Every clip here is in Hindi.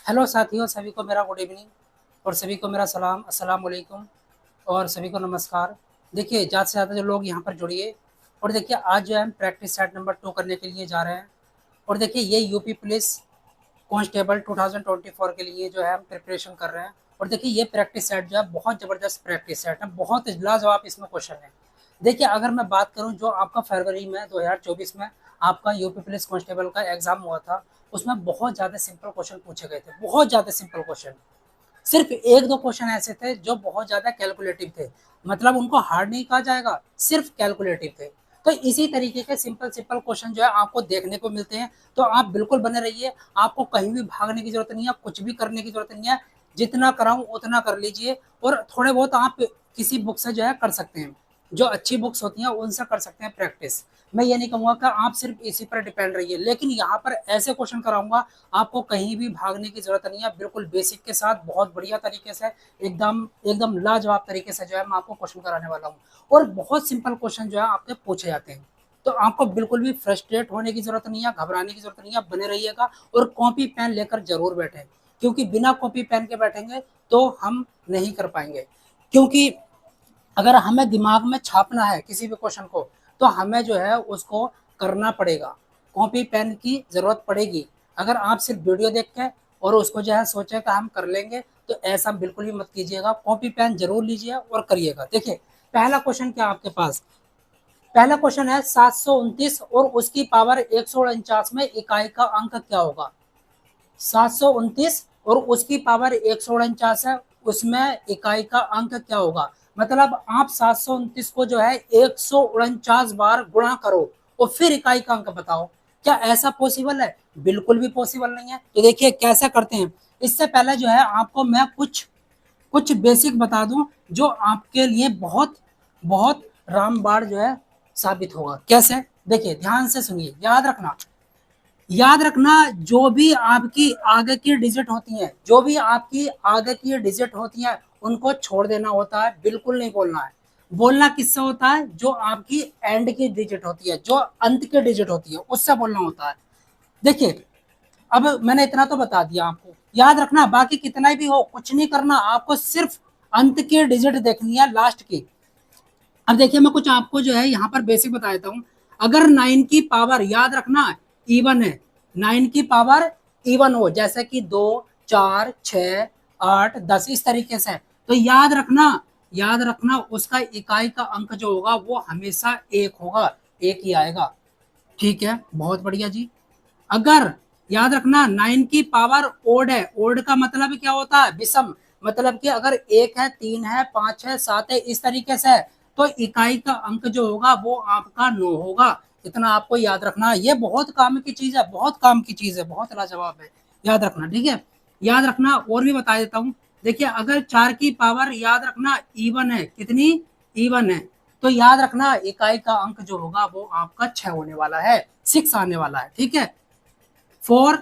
हेलो साथियों, सभी को मेरा गुड इवनिंग और सभी को मेरा सलाम, अस्सलाम वालेकुम और सभी को नमस्कार। देखिए, ज़्यादा से ज़्यादा जो लोग यहाँ पर जुड़िए और देखिए आज जो है हम प्रैक्टिस सेट नंबर 2 करने के लिए जा रहे हैं। और देखिए ये यूपी पुलिस कांस्टेबल 2024 के लिए जो है हम प्रिपरेशन कर रहे हैं। और देखिए ये प्रैक्टिस सेट जो है बहुत ज़बरदस्त प्रैक्टिस सेट है, बहुत लाजवाब इसमें क्वेश्चन है। देखिए अगर मैं बात करूं जो आपका फरवरी में 2024 में आपका यूपी पुलिस कांस्टेबल का एग्जाम हुआ था, उसमें बहुत ज़्यादा सिंपल क्वेश्चन पूछे गए थे, बहुत ज़्यादा सिंपल क्वेश्चन। सिर्फ एक दो क्वेश्चन ऐसे थे जो बहुत ज़्यादा कैलकुलेटिव थे, मतलब उनको हार्ड नहीं कहा जाएगा, सिर्फ कैलकुलेटिव थे। तो इसी तरीके के सिंपल सिंपल क्वेश्चन जो है आपको देखने को मिलते हैं। तो आप बिल्कुल बने रहिए, आपको कहीं भी भागने की जरूरत नहीं है, कुछ भी करने की जरूरत नहीं है। जितना कराऊं उतना कर लीजिए और थोड़े बहुत आप किसी बुक से जो है कर सकते हैं, जो अच्छी बुक्स होती हैं उनसे कर सकते हैं प्रैक्टिस। मैं ये नहीं कहूँगा कि आप सिर्फ इसी पर डिपेंड रहिए, लेकिन यहाँ पर ऐसे क्वेश्चन कराऊंगा आपको कहीं भी भागने की जरूरत नहीं है, बिल्कुल बेसिक के साथ बहुत बढ़िया तरीके से, एकदम एकदम लाजवाब तरीके से जो है मैं आपको क्वेश्चन कराने वाला हूँ। और बहुत सिंपल क्वेश्चन जो है आपके पूछे जाते हैं। तो आपको बिल्कुल भी फ्रस्ट्रेट होने की जरूरत नहीं है, घबराने की जरूरत नहीं है, बने रहिएगा और कॉपी पेन लेकर जरूर बैठे, क्योंकि बिना कॉपी पेन के बैठेंगे तो हम नहीं कर पाएंगे। क्योंकि अगर हमें दिमाग में छापना है किसी भी क्वेश्चन को, तो हमें जो है उसको करना पड़ेगा, कॉपी पेन की जरूरत पड़ेगी। अगर आप सिर्फ वीडियो देख के और उसको जो है सोचे कि हम कर लेंगे, तो ऐसा बिल्कुल भी मत कीजिएगा, कॉपी पेन जरूर लीजिए और करिएगा। देखिए पहला क्वेश्चन क्या आपके पास, पहला क्वेश्चन है 729 और उसकी पावर 149 में इकाई का अंक क्या होगा। 729 और उसकी पावर 149 है, उसमें इकाई का अंक क्या होगा। मतलब आप 729 को जो है 149 बार गुणा करो और फिर इकाई का अंक बताओ। क्या ऐसा पॉसिबल है? बिल्कुल भी पॉसिबल नहीं है। तो देखिए कैसे करते हैं। इससे पहले जो है आपको मैं कुछ कुछ बेसिक बता दूं, जो आपके लिए बहुत बहुत रामबाण जो है साबित होगा। कैसे? देखिए ध्यान से सुनिए, याद रखना, याद रखना। जो भी आपकी आगे की डिजिट होती हैं, जो भी आपकी आगे की डिजिट होती हैं, उनको छोड़ देना होता है, बिल्कुल नहीं बोलना है। बोलना किससे होता है? जो आपकी एंड की डिजिट होती है, जो अंत की डिजिट होती है, उससे बोलना होता है। देखिए अब मैंने इतना तो बता दिया आपको, याद रखना, बाकी कितना भी हो कुछ नहीं करना, आपको सिर्फ अंत की डिजिट देखनी है, लास्ट की। अब देखिए मैं कुछ आपको जो है यहाँ पर बेसिक बता देता हूँ। अगर 9 की पावर, याद रखना, इवन है, 9 की पावर इवन हो, जैसे कि 2, 4, 6, 8, 10, इस तरीके से, तो याद रखना, याद रखना उसका इकाई का अंक जो होगा वो हमेशा एक होगा, एक ही आएगा। ठीक है, बहुत बढ़िया जी। अगर, याद रखना, 9 की पावर ओड है, ओड का मतलब क्या होता है? विषम। मतलब कि अगर एक है, तीन है, पांच है, सात है, इस तरीके से, तो इकाई का अंक जो होगा वो आपका 9 होगा। इतना आपको याद रखना है, ये बहुत काम की चीज है, बहुत काम की चीज है, बहुत लाजवाब है, याद रखना। ठीक है, याद रखना। और भी बता देता हूँ। देखिए अगर 4 की पावर, याद रखना, इवन है, कितनी? इवन है, तो याद रखना इकाई का अंक जो होगा वो आपका 6 होने वाला है, 6 आने वाला है। ठीक है, 4,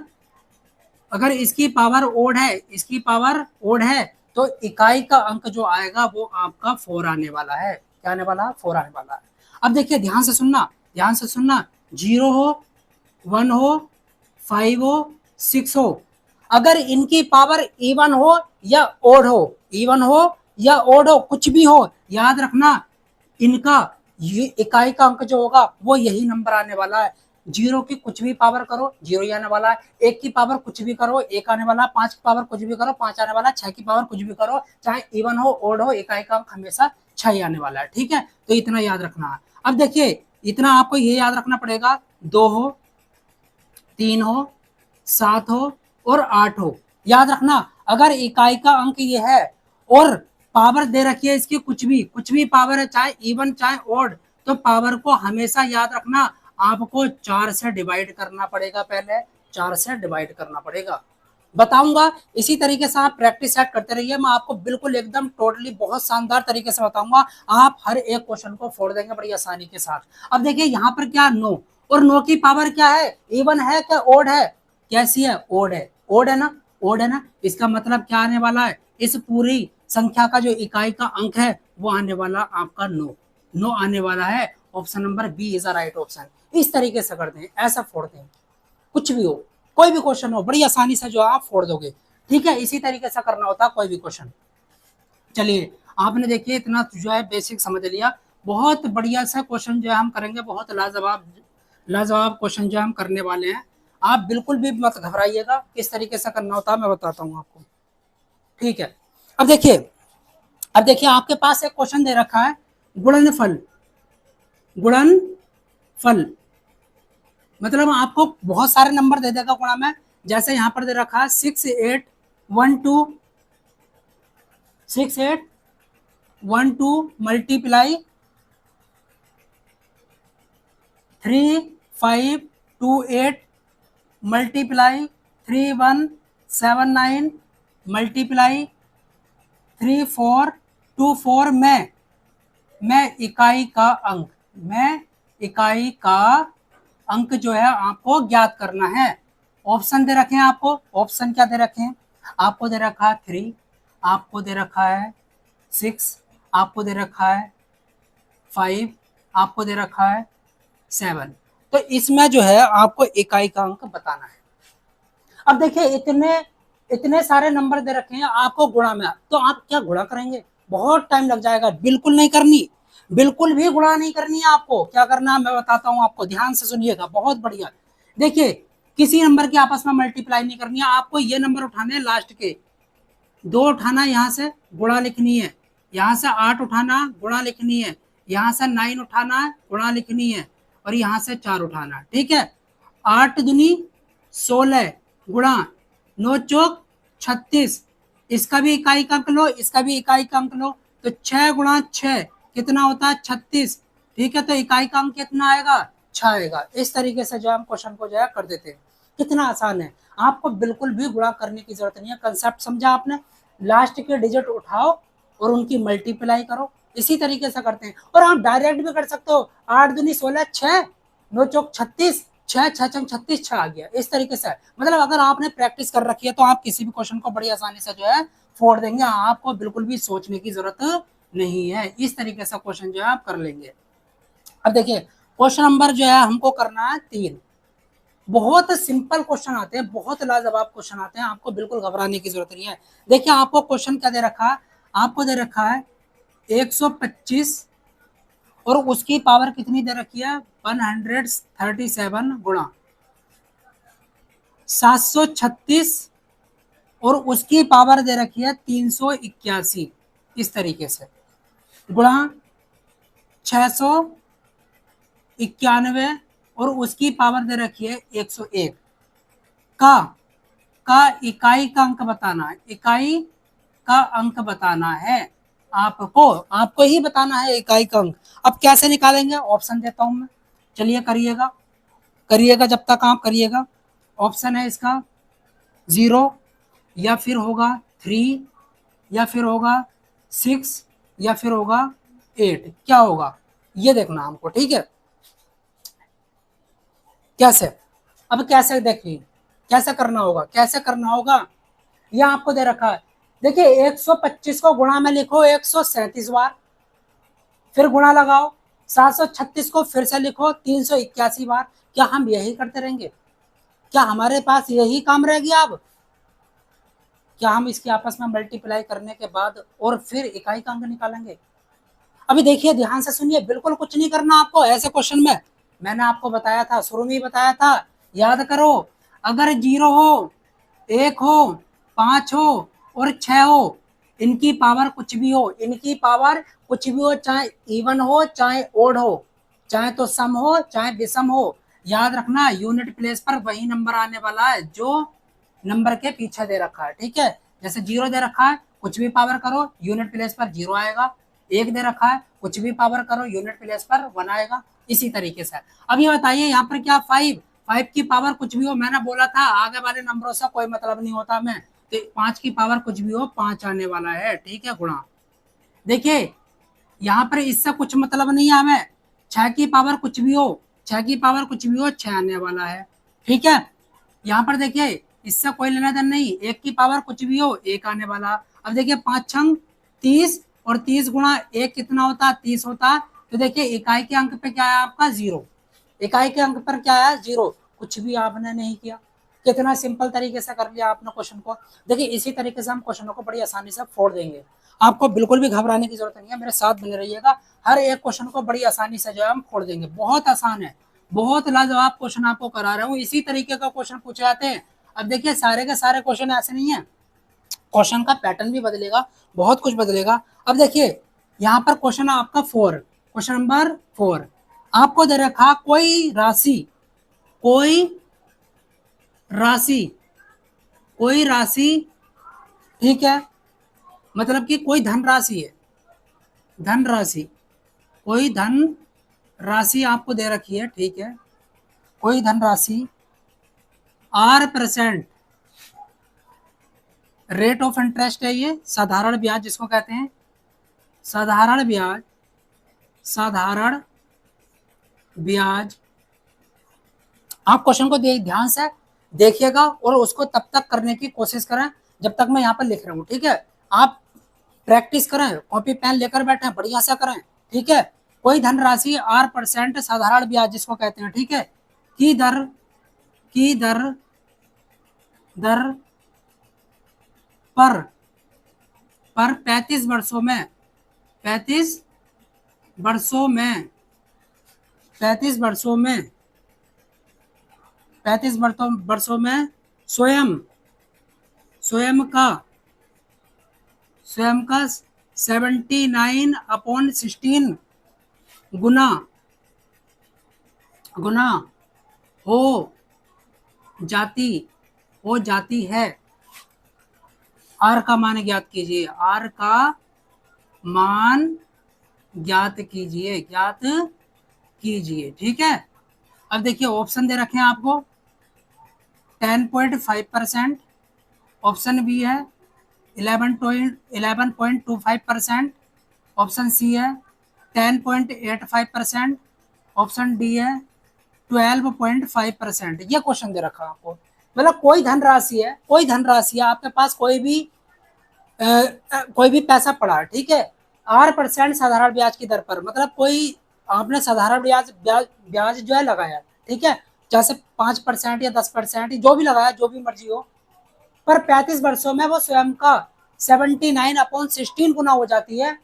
अगर इसकी पावर ओड है, इसकी पावर ओड है, तो इकाई का अंक जो आएगा वो आपका 4 आने वाला है। क्या आने वाला है? 4 आने वाला है। अब देखिए ध्यान से सुनना, ध्यान से सुनना। 0 हो, 1 हो, 5 हो, 6 हो, अगर इनकी पावर इवन हो या ओड हो, इवन हो या ओड हो, कुछ भी हो, याद रखना इनका ये इकाई का अंक जो होगा वो यही नंबर आने वाला है। 0 की कुछ भी पावर करो, 0 ही आने वाला है। 1 की पावर कुछ भी करो, 1 आने वाला है। 5 की पावर कुछ भी करो, 5 आने वाला है। 6 की पावर कुछ भी करो, चाहे इवन हो ओड हो, इकाई का अंक हमेशा 6 ही आने वाला है। ठीक है, तो इतना याद रखना है। अब देखिए इतना आपको ये याद रखना पड़ेगा, 2 हो, 3 हो, 7 हो और 8 हो। याद रखना अगर इकाई का अंक ये है और पावर दे रखी है इसकी, कुछ भी पावर है, चाहे इवन चाहे ओड, तो पावर को हमेशा याद रखना आपको 4 से डिवाइड करना पड़ेगा, पहले 4 से डिवाइड करना पड़ेगा। बताऊंगा इसी तरीके से आप प्रैक्टिस सेट करते रहिए, मैं आपको बिल्कुल एकदम टोटली बहुत शानदार तरीके से बताऊंगा। आप हर एक क्वेश्चन को फोड़ देंगे बड़ी आसानी के साथ। अब देखिए यहाँ पर क्या, 9, और 9 की पावर क्या है? इवन है क्या ओड है? कैसी है? ओड है, ओड है ना, ओड है ना। इसका मतलब क्या आने वाला है? इस पूरी संख्या का जो इकाई का अंक है वो आने वाला आपका 9, 9 आने वाला है। Option number B is the right option. इस तरीके से करते हैं, ऐसा फोड़ते हैं, कुछ भी हो, कोई भी क्वेश्चन हो, बड़ी आसानी से जो आप फोड़ दोगे। ठीक है, इसी तरीके से करना होता है कोई भी क्वेश्चन। चलिए, आपने देखिए इतना जो है बेसिक समझ लिया। बहुत बढ़िया सा क्वेश्चन जो है हम करेंगे, बहुत लाजवाब लाजवाब क्वेश्चन जो हम करने वाले हैं। आप बिल्कुल भी मत घबराइएगा, किस तरीके से करना होता है मैं बताता हूँ आपको। ठीक है, अब देखिए, आपके पास एक क्वेश्चन दे रखा है, गुणनफल। गुणनफल मतलब आपको बहुत सारे नंबर दे देगा गुणा में। जैसे यहाँ पर दे रखा है 6812 मल्टीप्लाई 3528 मल्टीप्लाई 3179 मल्टीप्लाई 3424 में इकाई का अंक, जो है आपको ज्ञात करना है। ऑप्शन दे रखे हैं आपको, ऑप्शन क्या दे रखे हैं आपको? दे रखा है 3, आपको दे रखा है 6, आपको दे रखा है 5, आपको दे रखा है 7। तो इसमें जो है आपको इकाई का अंक बताना है। अब देखिए इतने सारे नंबर दे रखे हैं आपको गुणा में, तो आप क्या गुणा करेंगे? बहुत टाइम लग जाएगा। बिल्कुल नहीं करनी, बिल्कुल भी गुणा नहीं करनी है आपको। क्या करना है मैं बताता हूं आपको, ध्यान से सुनिएगा, बहुत बढ़िया। देखिए, किसी नंबर की आपस में मल्टीप्लाई नहीं करनी है आपको। ये नंबर उठाने हैं लास्ट के 2 उठाना, यहाँ से गुणा लिखनी है, यहाँ से 8 उठाना गुणा लिखनी है, यहाँ से 9 उठाना है गुणा लिखनी है, और यहाँ से 4 उठाना है। ठीक है, 8 दूनी 16 गुणा 9 चौक 36, इसका भी इकाई का अंक लो, इसका भी इकाई का अंक लो, तो 6 गुणा 6 कितना होता है? 36। ठीक है, तो इकाई का अंक कितना आएगा? 6 आएगा। इस तरीके से जो हम क्वेश्चन को जो है कर देते हैं। कितना आसान है, आपको बिल्कुल भी गुणा करने की जरूरत नहीं है। कंसेप्ट समझा आपने? लास्ट के डिजिट उठाओ और उनकी मल्टीप्लाई करो, इसी तरीके से करते हैं। और आप डायरेक्ट भी कर सकते हो, 8 दूनी 16, 6 9 चौक 36, 6 6 चंग 36, 6 आ गया। इस तरीके से मतलब अगर आपने प्रैक्टिस कर रखी है तो आप किसी भी क्वेश्चन को बड़ी आसानी से जो है फोड़ देंगे, आपको बिल्कुल भी सोचने की जरूरत नहीं है। इस तरीके से क्वेश्चन जो है आप कर लेंगे। अब देखिए, क्वेश्चन नंबर जो है हमको करना है 3। बहुत सिंपल क्वेश्चन आते हैं, बहुत लाजवाब क्वेश्चन आते हैं, आपको बिल्कुल घबराने की जरूरत नहीं है। देखिए, आपको क्वेश्चन क्या दे रखा है? आपको दे रखा है 125 और उसकी पावर कितनी दे रखी है? 137 गुणा 736 और उसकी पावर दे रखी है 381, इस तरीके से गुणा 691 और उसकी पावर दे रखी है 101 का इकाई का अंक बताना है। इकाई का अंक बताना है आपको ही बताना है इकाई का अंक। अब कैसे निकालेंगे? ऑप्शन देता हूं मैं, चलिए करिएगा जब तक आप करिएगा। ऑप्शन है इसका 0, या फिर होगा 3, या फिर होगा 6, या फिर होगा 8। क्या होगा ये देखना हमको, ठीक है? कैसे? अब कैसे देखिए, कैसे करना होगा, यह आपको दे रखा है। देखिए, 125 को गुणा में लिखो 137 बार, फिर गुणा लगाओ 736 को फिर से लिखो 381 बार। क्या हम यही करते रहेंगे? क्या हमारे पास यही काम रह गया? अब क्या हम इसकी आपस में मल्टीप्लाई करने के बाद और फिर इकाई का अंक निकालेंगे? अभी देखिए, ध्यान से सुनिए, बिल्कुल कुछ नहीं करना आपको ऐसे क्वेश्चन में। मैंने आपको बताया था, शुरू में ही बताया था, याद करो। अगर 0 हो, 1 हो, 5 हो और 6 हो, इनकी पावर कुछ भी हो, चाहे इवन हो चाहे ओड हो, चाहे तो सम हो चाहे विषम हो, याद रखना यूनिट प्लेस पर वही नंबर आने वाला है जो नंबर के पीछे दे रखा है। ठीक है, जैसे 0 दे रखा है, कुछ भी पावर करो यूनिट प्लेस पर 0 आएगा। 1 दे रखा है, कुछ भी पावर करो यूनिट प्लेस पर 1 आएगा। इसी तरीके से अब ये बताइए, यहाँ पर क्या 5 की पावर कुछ भी हो, मैंने बोला था आगे वाले नंबरों से कोई मतलब नहीं होता मैं, तो 5 की पावर कुछ भी हो 5 आने वाला है। ठीक है, गुणा। देखिए, यहाँ पर इससे कुछ मतलब नहीं है हमें, 6 की पावर कुछ भी हो, 6 आने वाला है। ठीक है, यहाँ पर देखिए इससे कोई लेना देना नहीं, 1 की पावर कुछ भी हो 1 आने वाला। अब देखिए 5 छंग 30 और 30 गुणा 1 कितना होता है? 30 होता है। तो देखिए इकाई के अंक पे क्या है आपका? 0। इकाई के अंक पर क्या है? 0। कुछ भी आपने नहीं किया, कितना सिंपल तरीके से कर लिया आपने क्वेश्चन को। देखिए इसी तरीके से हम क्वेश्चनों को बड़ी आसानी से फोड़ देंगे, आपको बिल्कुल भी घबराने की जरूरत नहीं है, मेरे साथ बने रहिएगा। हर एक क्वेश्चन को बड़ी आसानी से जो है हम फोड़ देंगे, बहुत आसान है, बहुत लाजवाब क्वेश्चन आपको करा रहा हूँ, इसी तरीके का क्वेश्चन पूछे जाते हैं। अब देखिए सारे के सारे क्वेश्चन ऐसे नहीं है, क्वेश्चन का पैटर्न भी बदलेगा, बहुत कुछ बदलेगा। अब देखिए यहाँ पर क्वेश्चन है आपका 4, क्वेश्चन नंबर 4 आपको दे रखा कोई राशि, कोई राशि, कोई राशि, ठीक है, मतलब कि कोई धन राशि है, धन राशि, कोई धन राशि आपको दे रखी है, ठीक है, कोई धन राशि R% रेट ऑफ इंटरेस्ट है, ये साधारण ब्याज जिसको कहते हैं, साधारण ब्याज, साधारण ब्याज। आप क्वेश्चन को ध्यान से देखिएगा और उसको तब तक करने की कोशिश करें जब तक मैं यहाँ पर लिख रहा हूँ, ठीक है। आप प्रैक्टिस करें, कॉपी पेन लेकर बैठे, बढ़िया से करें, ठीक है। कोई धनराशि R% साधारण ब्याज जिसको कहते हैं, ठीक है, की दर, की दर, दर पर 35 वर्षों में, 35 वर्षों में, 35 वर्षों में, 35 वर्षों में स्वयं, स्वयं का, स्वयं का 79/16 गुना, गुना हो जाती, हो जाती है। आर का मान ज्ञात कीजिए, आर का मान ज्ञात कीजिए, ज्ञात कीजिए, ठीक है। अब देखिए ऑप्शन दे रखे हैं आपको 10.5%, ऑप्शन बी है 11.25%, ऑप्शन सी है 10.85%, ऑप्शन डी है 12.5%। ये क्वेश्चन दे रखा है आपको, मतलब कोई धनराशि है, कोई धनराशि है आपके पास, कोई भी पैसा पड़ा है, ठीक है, R% साधारण ब्याज की दर पर, मतलब कोई आपने साधारण ब्याज जो है लगाया, ठीक है, जैसे 5% या 10% जो भी लगाया, जो भी मर्जी हो, पर 35 वर्षों में वो स्वयं का 79/16 गुना हो जाती है,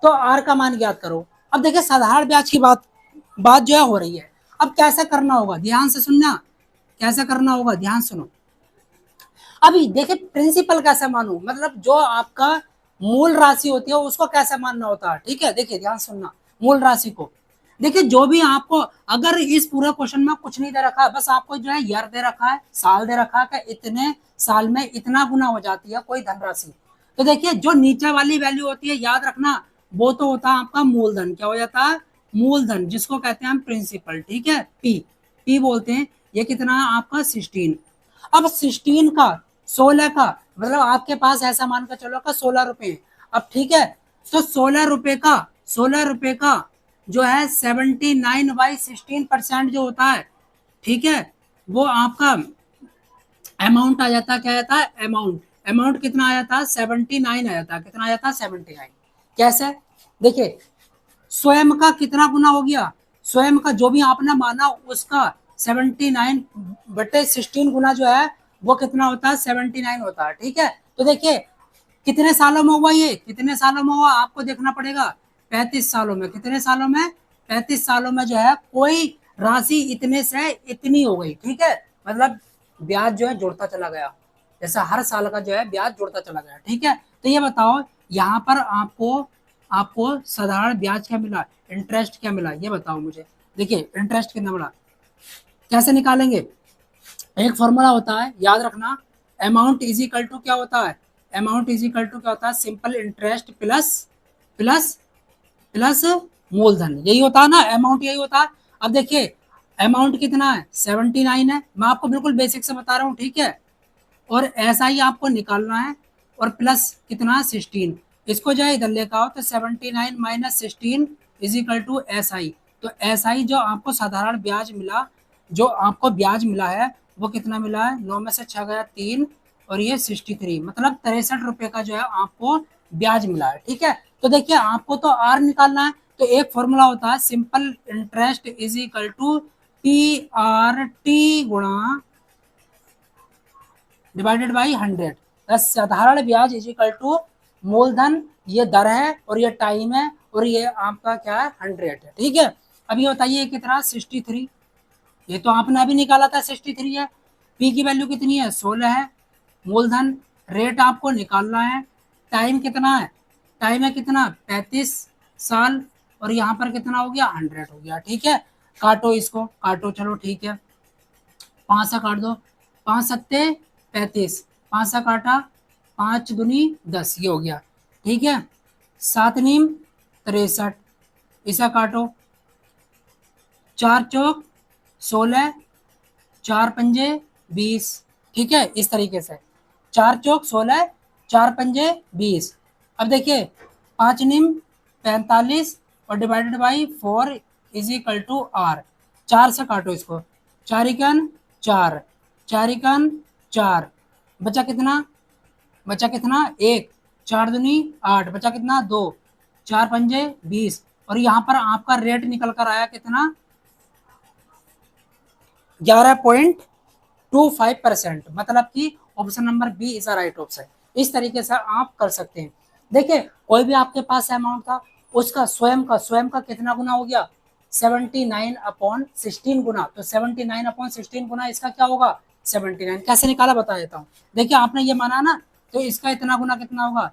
तो आर का मान ज्ञात करो। अब देखिए साधारण ब्याज की बात बात जो है हो रही है, अब कैसे करना होगा, ध्यान से सुनना, कैसे करना होगा, ध्यान सुनो। अभी देखिए प्रिंसिपल कैसे मानू, मतलब जो आपका मूल राशि होती है उसको कैसे मानना होता है, ठीक है। देखिए ध्यान सुनना, मूल राशि को देखिए, जो भी आपको, अगर इस पूरे क्वेश्चन में कुछ नहीं दे रखा है, बस आपको जो है ईयर दे रखा है, साल दे रखा है कि इतने साल में इतना गुना हो जाती है कोई धनराशि, तो देखिए जो नीचे वाली वैल्यू होती है, याद रखना, वो तो होता है आपका मूलधन। क्या हो जाता है, मूलधन, जिसको कहते हैं हम प्रिंसिपल, ठीक है, पी, पी बोलते हैं। ये कितना है आपका 16। अब 16 का 16 का मतलब आपके पास ऐसा मानकर चलो का 16 रुपए, अब ठीक है, तो 16 रुपए का, 16 रुपए का जो है 79/16% जो होता है, ठीक है, वो आपका अमाउंट आ जाता है, क्या आता है, अमाउंट, अमाउंट कितना आ जाता है 79 आ जाता है, कितना आ जाता है 79। कैसे, देखिए स्वयं का कितना गुना हो गया, स्वयं का जो भी आपने माना उसका 79/16 गुना जो है वो कितना होता है 79 होता है, ठीक है। तो देखिए कितने सालों में हुआ, ये कितने सालों में हुआ आपको देखना पड़ेगा, 35 सालों में, कितने सालों में, 35 सालों में जो है कोई राशि इतने से इतनी हो गई, ठीक है, मतलब ब्याज जो है जुड़ता चला गया, जैसा हर साल का जो है ब्याज जुड़ता चला गया, ठीक है। तो ये बताओ यहाँ पर आपको, आपको साधारण ब्याज क्या मिला, इंटरेस्ट क्या मिला, ये बताओ मुझे। देखिए इंटरेस्ट कितना मिला, कैसे निकालेंगे, एक फॉर्मूला होता है, याद रखना, अमाउंट इज इक्वल टू क्या होता है, अमाउंट इज इक्वल टू क्या होता है, simple interest plus plus plus मूलधन, यही होता है ना, अमाउंट यही होता है। अब देखिए अमाउंट कितना है 79 है, मैं आपको बिल्कुल बेसिक से बता रहा हूँ, ठीक है, और ऐसा ही आपको निकालना है, और प्लस कितना 16, इसको जो है इधर लेकर आओ, तो 79 - 16 इज इक्वल टू SI। तो SI जो आपको साधारण ब्याज मिला, जो आपको ब्याज मिला है वो कितना मिला है, 9 में से 6 गया 3, और ये 63, मतलब 63 रुपए का जो है आपको ब्याज मिला है, ठीक है। तो देखिए आपको तो आर निकालना है, तो एक फॉर्मूला होता है simple interest is equal to PRT गुणा डिवाइडेड बाई 100। साधारण ब्याज इज इक्वल टू मूलधन, ये दर है और ये टाइम है और ये आपका क्या है 100 है। ठीक है, अब ये बताइए कितना 63, ये तो आपने अभी निकाला था 63 है। पी की वैल्यू कितनी है 16 है। मूलधन रेट आपको निकालना है। टाइम कितना है, टाइम है कितना 35 साल और यहाँ पर कितना हो गया 100 हो गया। ठीक है, काटो इसको, काटो, चलो ठीक है, 5 से काट दो, 5 सत्ते 35, 5 से काटा, 5 दूनी 10, ये हो गया। ठीक है, 7 नीम 63, इसे काटो, 4 चौक 16, 4 पंजे 20। ठीक है, इस तरीके से 4 चौक 16, 4 पंजे 20। अब देखिए 5 निम 45 और divided by 4 is equal to R. 4 से काटो इसको, 4 इकन 4, 4 इकन 4, बचा कितना, बचा कितना 1, 4 दूनी 8, बचा कितना 2, 4 पंजे 20 और यहाँ पर आपका रेट निकल कर आया कितना 11.25%। मतलब कि option number B is a right option. इस तरीके से आप कर सकते हैं। देखिए कोई भी आपके पास अमाउंट था, उसका स्वयं का कितना गुना हो गया 79/16 गुना। तो 79/16 गुना इसका क्या होगा 79। कैसे निकाला बता देता हूँ। देखिए आपने ये माना ना, तो इसका इतना गुना कितना होगा,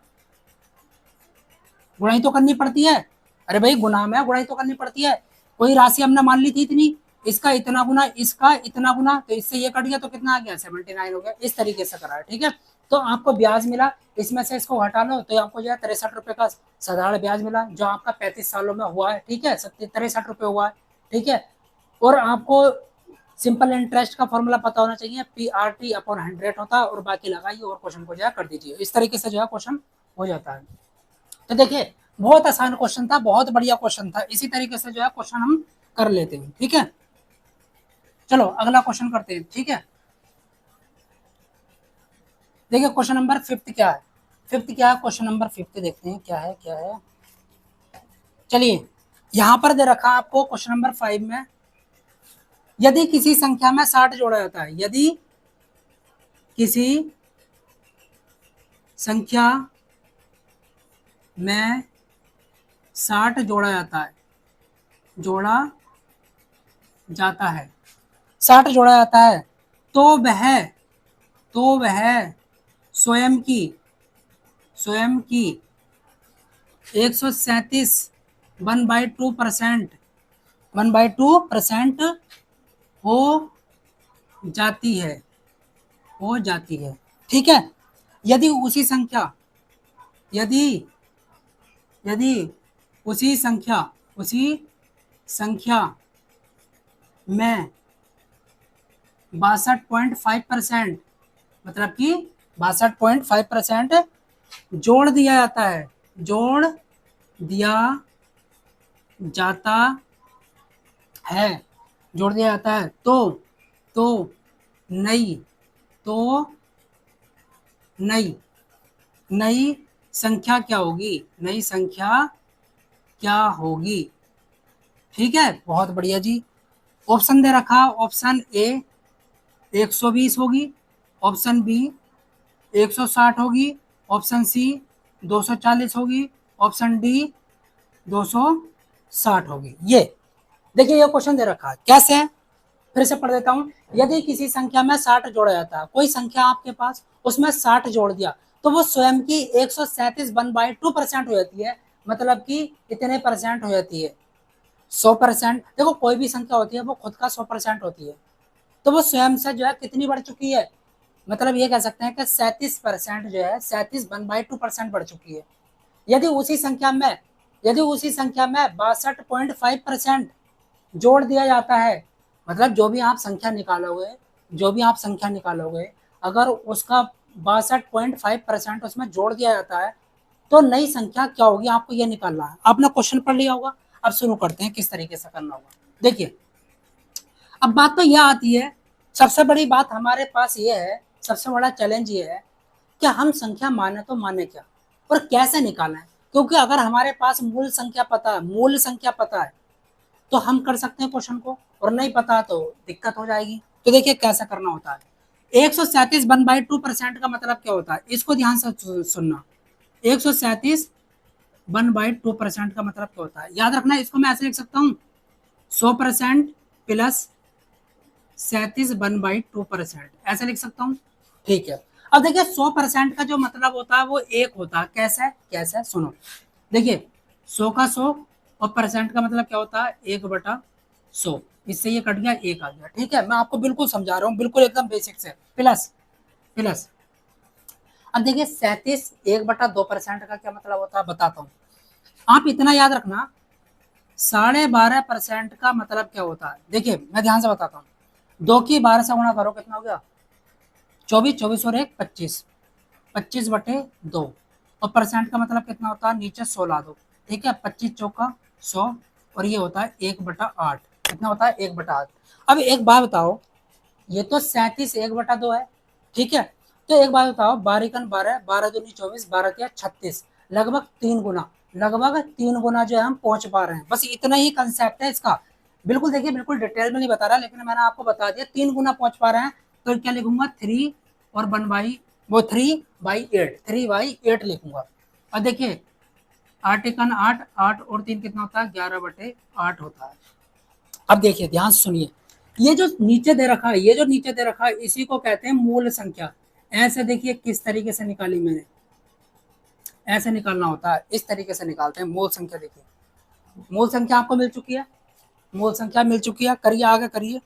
गुणाई तो करनी पड़ती है। अरे भाई गुना में गुणाई तो करनी पड़ती है। कोई राशि हमने मान ली थी इतनी, इसका इतना गुना, इसका इतना गुना, तो इससे ये कट गया तो कितना आ गया 79 हो गया। इस तरीके से करा है। ठीक है, तो आपको ब्याज मिला, इसमें से इसको हटा लो तो आपको जो है 63 रुपए का साधारण ब्याज मिला, जो आपका 35 सालों में हुआ है। ठीक है, 63 रुपए हुआ है। ठीक है, और आपको सिंपल इंटरेस्ट का फॉर्मूला पता होना चाहिए, PRT/100 होता है और बाकी लगाइए और क्वेश्चन को जो है कर दीजिए। इस तरीके से जो है क्वेश्चन हो जाता है। तो देखिए बहुत आसान क्वेश्चन था, बहुत बढ़िया क्वेश्चन था। इसी तरीके से जो है क्वेश्चन हम कर लेते हैं। ठीक है, चलो अगला क्वेश्चन करते हैं। ठीक है, देखिए क्वेश्चन नंबर 5 क्या है, 5 क्या है, क्वेश्चन नंबर 5 देखते हैं क्या है, क्या है। चलिए यहां पर दे रखा आपको क्वेश्चन नंबर 5 में, यदि किसी संख्या में 60 जोड़ा जाता है, यदि किसी संख्या में 60 जोड़ा जाता है, जोड़ा जाता है, 60 जोड़ा जाता है, तो वह स्वयं की 137 1/2% 1/2% हो जाती है, हो जाती है। ठीक है, यदि उसी संख्या, यदि यदि उसी संख्या में 62.5%, मतलब कि 62.5% जोड़ दिया जाता है, जोड़ दिया जाता है, जोड़ दिया जाता है, तो नई तो नई नई संख्या क्या होगी, नई संख्या क्या होगी। ठीक है, बहुत बढ़िया जी। ऑप्शन दे रखा, ऑप्शन ए 120 होगी, ऑप्शन बी 160 होगी, ऑप्शन सी 240 होगी, ऑप्शन डी 260 होगी। ये देखिए ये क्वेश्चन दे रखा है कैसे है, फिर से पढ़ देता हूँ। यदि किसी संख्या में 60 जोड़ा जाता है, कोई संख्या आपके पास, उसमें 60 जोड़ दिया, तो वो स्वयं की 137 1/2% हो जाती है, मतलब कि इतने परसेंट हो जाती है 100%। देखो कोई भी संख्या होती है वो खुद का 100% होती है, तो वो स्वयं से जो है कितनी बढ़ चुकी है, मतलब ये कह सकते हैं कि 37% जो है 37 1/2% बढ़ चुकी है। यदि उसी संख्या में 62.5% जोड़ दिया जाता है, मतलब जो भी आप संख्या निकालोगे अगर उसका 62.5% उसमें जोड़ दिया जाता है, तो नई संख्या क्या होगी आपको ये निकालना है। आपने क्वेश्चन पढ़ लिया होगा, अब शुरू करते हैं किस तरीके से करना होगा। देखिए अब बात तो यह आती है, सबसे बड़ी बात हमारे पास ये है, सबसे बड़ा चैलेंज ये है कि हम संख्या माने तो माने क्या और कैसे निकालें। क्योंकि अगर हमारे पास मूल संख्या पता है तो हम कर सकते हैं क्वेश्चन को, और नहीं पता तो दिक्कत हो जाएगी। तो देखिए कैसे करना होता है। 137 1/2% का मतलब क्या होता है, इसको ध्यान से सुनना। 137 1/2% का मतलब क्या होता है, याद रखना। इसको मैं ऐसे लिख सकता हूँ, 100% प्लस 37 1/2%, ऐसे लिख सकता हूँ। ठीक है, अब देखिए 100% का जो मतलब होता है वो एक होता है। कैसे कैसे, सुनो। देखिए 100 का 100 और परसेंट का मतलब क्या होता है, 1/100। इससे ये कट गया, एक आ गया। ठीक है, मैं आपको बिल्कुल समझा रहा हूँ, बिल्कुल एकदम बेसिक से। प्लस प्लस अब देखिए 37 1/2% का क्या मतलब होता है, बताता हूँ। आप इतना याद रखना, 12.5% का मतलब क्या होता है। देखिए मैं ध्यान से बताता हूँ, 2 की 12 से गुणा करो, कितना हो गया, 24, 24 और 1 25, 25/2। और परसेंट का मतलब कितना होता है, नीचे 16 दो। ठीक है, 25 चौका 100, और ये होता है 1/8। कितना होता है, 1/8। अब एक बात बताओ, ये तो 37 1/2 है। ठीक है, तो एक बात बताओ, 12 12, 12 दूनी 24, 12 36, लगभग 3 गुना, लगभग 3 गुना जो है हम पहुंच पा रहे हैं। बस इतना ही कंसेप्ट है इसका। बिल्कुल देखिए, बिल्कुल डिटेल में नहीं बता रहा, लेकिन मैंने आपको बता दिया 3 गुना पहुंच पा रहे हैं। तो क्या लिखूंगा, 3 और 3/8, 3/8 लिखूंगा। और देखिए 8 8 और 3 कितना होता है, 11/8 होता है। अब देखिए ध्यान से सुनिए, ये जो नीचे दे रखा है, ये जो नीचे दे रखा है, इसी को कहते हैं मूल संख्या। ऐसे देखिए किस तरीके से निकाली मैंने, ऐसे निकालना होता है, इस तरीके से निकालते हैं मूल संख्या। देखिए मूल संख्या आपको मिल चुकी है, मूल संख्या मिल चुकी है, करिए आगे करिए।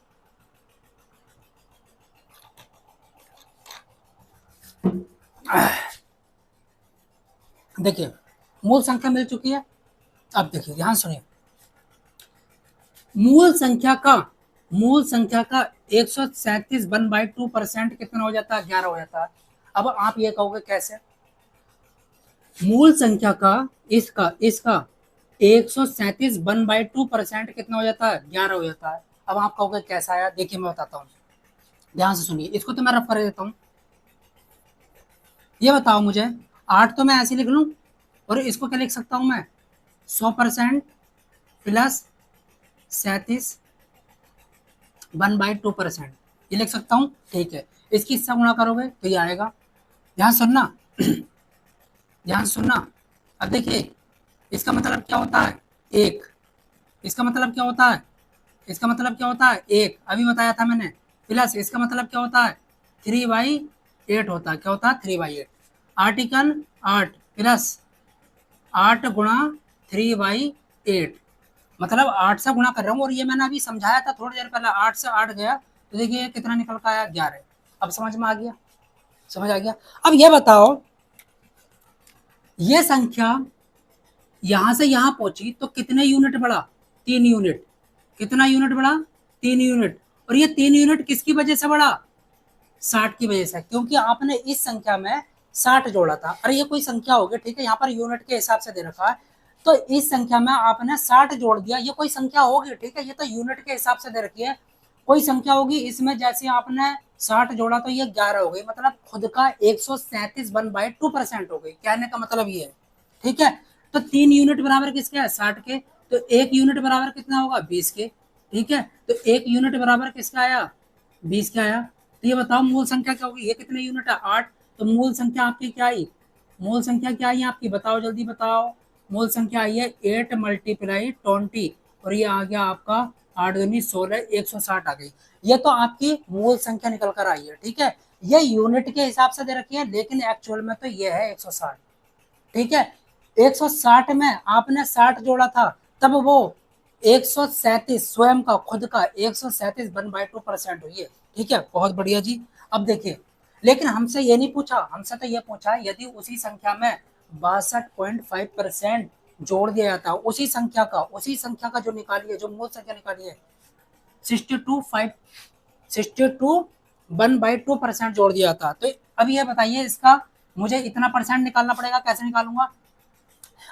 देखिए मूल संख्या मिल चुकी है। अब देखिए ध्यान सुनिए, मूल संख्या का, मूल संख्या का 137 1/2% कितना हो जाता है, 11 हो जाता है। अब आप ये कहोगे कैसे, मूल संख्या का, इसका इसका 137 1/2% कितना हो जाता है, 11 हो जाता है। अब आप कहोगे कैसा आया, देखिए मैं बताता हूँ, ध्यान से सुनिए। इसको तो मैं रफ कर देता हूँ। ये बताओ मुझे, 8 तो मैं ऐसे लिख लूँ, और इसको क्या लिख सकता हूँ मैं, 100% प्लस 37 1/2%, ये लिख सकता हूँ। ठीक है, इसकी हिस्सा गुणा करोगे तो ये आएगा। ध्यान सुनना, ध्यान सुनना। अब देखिए इसका मतलब क्या होता है, एक। इसका मतलब क्या होता है, इसका मतलब क्या होता है, एक, अभी बताया था मैंने। प्लस इसका मतलब क्या होता है, 3/8 होता है। क्या होता है, 3/8। आर्टिकल 8 प्लस 8 गुणा 3/8, मतलब 8 से गुणा कर रहा हूँ। और ये मैंने अभी समझाया था थोड़ी देर पहले, 8 से 8 गया तो देखिए कितना निकल का आया, 11। अब समझ में आ गया, समझ आ गया। अब ये बताओ, ये संख्या यहां से यहां पहुंची तो कितने यूनिट बढ़ा, 3 यूनिट। कितना यूनिट बढ़ा, 3 यूनिट। और ये 3 यूनिट किसकी वजह से बढ़ा, 60 की वजह से, क्योंकि आपने इस संख्या में 60 जोड़ा था। अरे ये कोई संख्या होगी, ठीक है, यहाँ पर यूनिट के हिसाब से दे रखा है, तो इस संख्या में आपने 60 जोड़ दिया, ये कोई संख्या होगी, ठीक है, ये तो यूनिट के हिसाब से दे रखी है, कोई संख्या होगी। इसमें जैसे आपने 60 जोड़ा तो ये 11 हो गई, मतलब खुद का 137 1/2% हो गई। कहने का मतलब ये है, ठीक है। तो 3 यूनिट बराबर किसके है, 60 के। तो 1 यूनिट बराबर कितना होगा, 20 के। ठीक है, तो 1 यूनिट बराबर किसका आया, 20 का आया। तो ये बताओ मूल संख्या क्या होगी, ये कितने यूनिट है, 8। तो मूल संख्या आपकी क्या आई, मूल संख्या क्या आई आपकी, बताओ जल्दी बताओ। मूल संख्या आई है 8 × 20, और ये आ गया आपका 8 दूनी 16, 160 आ गई। ये तो आपकी मूल संख्या निकल कर आई है, ठीक है। ये यूनिट के हिसाब से दे रखी है, लेकिन एक्चुअल में तो ये है 160। ठीक है, 160 में आपने 60 जोड़ा था, तब वो 137 स्वयं का, खुद का 137 1/2% हुई है। ठीक है, बहुत बढ़िया जी। अब देखिए, लेकिन हमसे ये नहीं पूछा, हमसे तो ये पूछा यदि उसी संख्या में 62.5% जोड़ दिया जाता, उसी संख्या का जो निकाली है, जो मूल संख्या निकाली है, 62 1/2% जोड़ दिया था। तो अब ये बताइए, इसका मुझे इतना परसेंट निकालना पड़ेगा, कैसे निकालूंगा।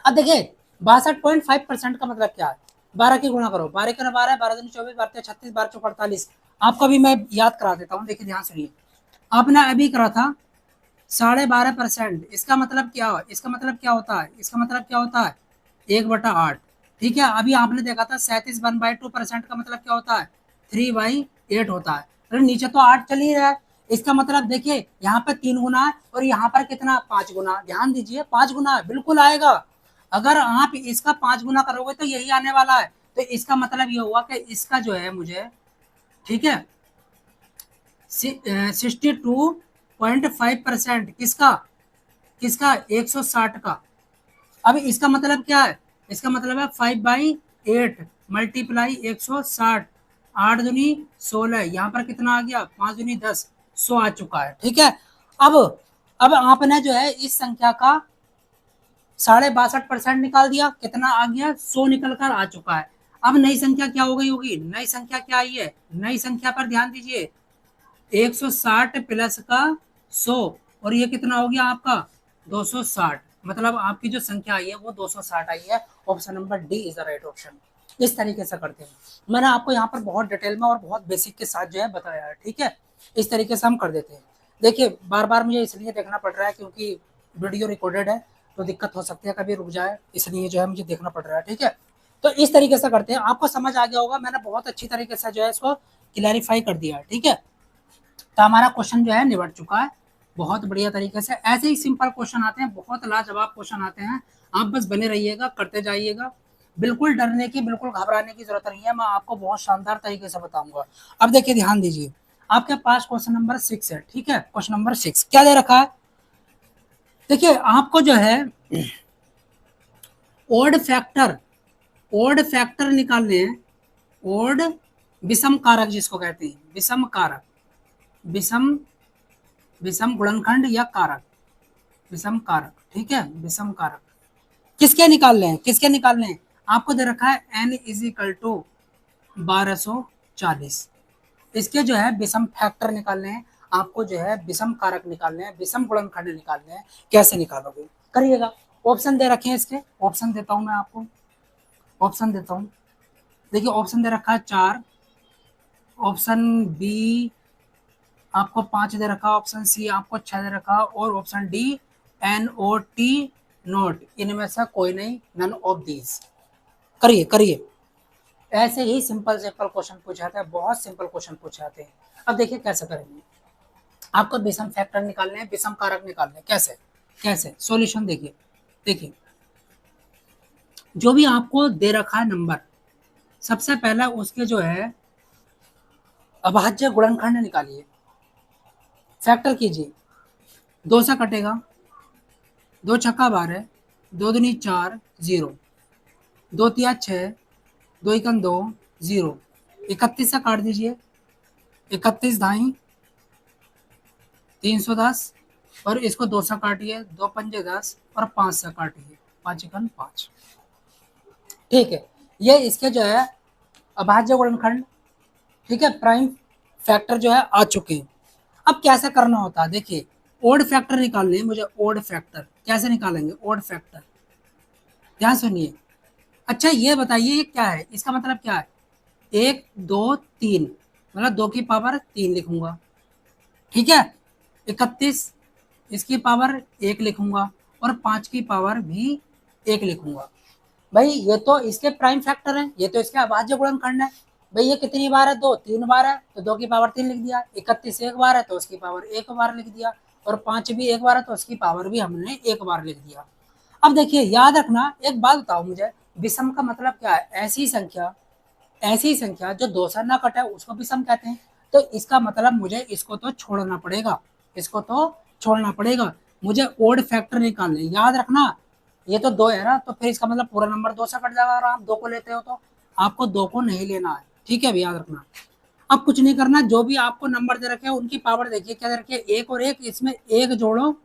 अब देखिए 62.5% का मतलब क्या है, 12 की गुणा करो, 12 का 12, 12 दूनी 24, 12 36, 12 चौक 48। आपको भी मैं याद करा देता हूँ, देखिए ध्यान सुनिए। आपने अभी करा था 12.5%, इसका मतलब क्या है, इसका मतलब क्या होता है, इसका मतलब क्या होता है, 1/8। ठीक है, अभी आपने देखा था 37 1/2% का मतलब क्या होता है, 3/8 होता है। अरे नीचे तो 8 चल ही रहा है, इसका मतलब देखिए यहाँ पर 3 गुना है और यहाँ पर कितना 5 गुना, ध्यान दीजिए 5 गुना है, बिल्कुल आएगा। अगर आप इसका 5 गुना करोगे तो यही आने वाला है। तो इसका मतलब ये हुआ कि इसका जो है मुझे, ठीक है, 62.5% किसका, किसका 160 का। अब इसका मतलब क्या है, इसका मतलब है 5/8 मल्टीप्लाई 160, 8 दूनी 16, यहाँ पर कितना आ गया 5 दूनी 10, 100 आ चुका है। ठीक है, अब अब आपने जो है इस संख्या का 62.5% निकाल दिया, कितना आ गया 100 निकल कर आ चुका है। अब नई संख्या क्या हो गई होगी, नई संख्या क्या आई है, नई संख्या पर ध्यान दीजिए, 160 प्लस का 100 और ये कितना हो गया आपका 260, मतलब आपकी जो संख्या आई है वो 260 आई है। Option number D is the right option. इस तरीके से करते हैं, मैंने आपको यहाँ पर बहुत डिटेल में और बहुत बेसिक के साथ जो है बताया है। ठीक है, इस तरीके से हम कर देते हैं। देखिए बार बार मुझे इसलिए देखना पड़ रहा है क्योंकि वीडियो रिकॉर्डेड है, तो दिक्कत हो सकती है कभी रुक जाए, इसलिए जो है मुझे देखना पड़ रहा है। ठीक है, तो इस तरीके से करते हैं, आपको समझ आ गया होगा, मैंने बहुत अच्छी तरीके से जो है इसको क्लैरिफाई कर दिया है। ठीक है, तो हमारा क्वेश्चन जो है निबट चुका है बहुत बढ़िया तरीके से। ऐसे ही सिंपल क्वेश्चन आते हैं, बहुत लाजवाब क्वेश्चन आते हैं, आप बस बने रहिएगा, करते जाइएगा, बिल्कुल डरने की बिल्कुल घबराने की जरूरत नहीं है, मैं आपको बहुत शानदार तरीके से बताऊंगा। अब देखिए ध्यान दीजिए, आपके पास क्वेश्चन नंबर 6 है। ठीक है, क्वेश्चन नंबर 6 क्या दे रखा है, देखिए आपको जो है ओड फैक्टर, ओड फैक्टर निकालने हैं, ओड विषम कारक जिसको कहते हैं, विषम कारक, विषम विषम गुणनखंड या कारक, विषम कारक। ठीक है, विषम कारक किसके निकालने हैं, किसके निकालने हैं, आपको दे रखा है n इज इक्वल टू 1240, इसके जो है विषम फैक्टर निकालने हैं, आपको जो है विषम कारक निकालने हैं, विषम गुणनखंड निकालने हैं, कैसे निकालोगे करिएगा। ऑप्शन दे रखे हैं इसके, ऑप्शन देता हूं मैं आपको, ऑप्शन देता हूं, देखिए ऑप्शन दे रखा है 4, ऑप्शन बी आपको 5 दे रखा, ऑप्शन सी आपको 6 दे रखा और ऑप्शन डी NOT नोट, इनमें से कोई नहीं, नन ऑफ दीज। करिए करिए, ऐसे ही सिंपल सिंपल क्वेश्चन पूछे जाते हैं, बहुत सिंपल क्वेश्चन पूछे जाते हैं। अब देखिए कैसे करेंगे, आपको विषम फैक्टर निकालने हैं, विषम कारक निकालने हैं, कैसे कैसे सॉल्यूशन देखिए, देखिए जो भी आपको दे रखा है नंबर, सबसे पहला उसके जो है अभाज्य गुणनखंड निकालिए, फैक्टर कीजिए, 2 से कटेगा, 2 छक्का 12, 2 दूनी 4, 0, 2 तिया 6, 2 एकम 2, 0, 31 से काट दीजिए, 31 धाई 310 और इसको 2 से काटिए, 2 पंजे 10 और 5 से काटिए, 5 एकम 5। ठीक है, ये इसके जो है अभाज्य गुणनखंड, ठीक है, प्राइम फैक्टर जो है आ चुके हैं। अब कैसे करना होता है, देखिए ओड फैक्टर निकालने हैं मुझे, ओड फैक्टर कैसे निकालेंगे, ओड फैक्टर ध्यान सुनिए। अच्छा ये बताइए ये क्या है, इसका मतलब क्या है, 1 2 3 मतलब 2 की पावर 3 लिखूंगा, ठीक है, 31 इसकी पावर 1 लिखूंगा और 5 की पावर भी 1 लिखूंगा। भाई ये तो इसके प्राइम फैक्टर है, ये तो इसके अभाज्य गुणनखंड है। भाई ये कितनी बार है, 2 3 बार है तो 2 की पावर 3 लिख दिया, 31 एक बार है तो उसकी पावर 1 बार लिख दिया और 5 भी 1 बार है तो उसकी पावर भी हमने 1 बार लिख दिया। अब देखिए याद रखना, एक बात बताओ मुझे, विषम का मतलब क्या है, ऐसी संख्या, ऐसी संख्या जो 2 से ना कटे उसको विषम कहते हैं। तो इसका मतलब मुझे इसको तो छोड़ना पड़ेगा, इसको तो छोड़ना पड़ेगा, मुझे ओड फैक्टर निकालने, याद रखना ये तो 2 है ना, तो फिर इसका मतलब पूरा नंबर 2 से कट जाएगा, अगर आप 2 को लेते हो तो आपको 2 को नहीं लेना है। ठीक है, याद रखना। अब कुछ नहीं करना, जो भी आपको नंबर दे रखे हैं उनकी पावर देखिए क्या दे रखे हैं, 1 और 1, इसमें 1 जोड़ो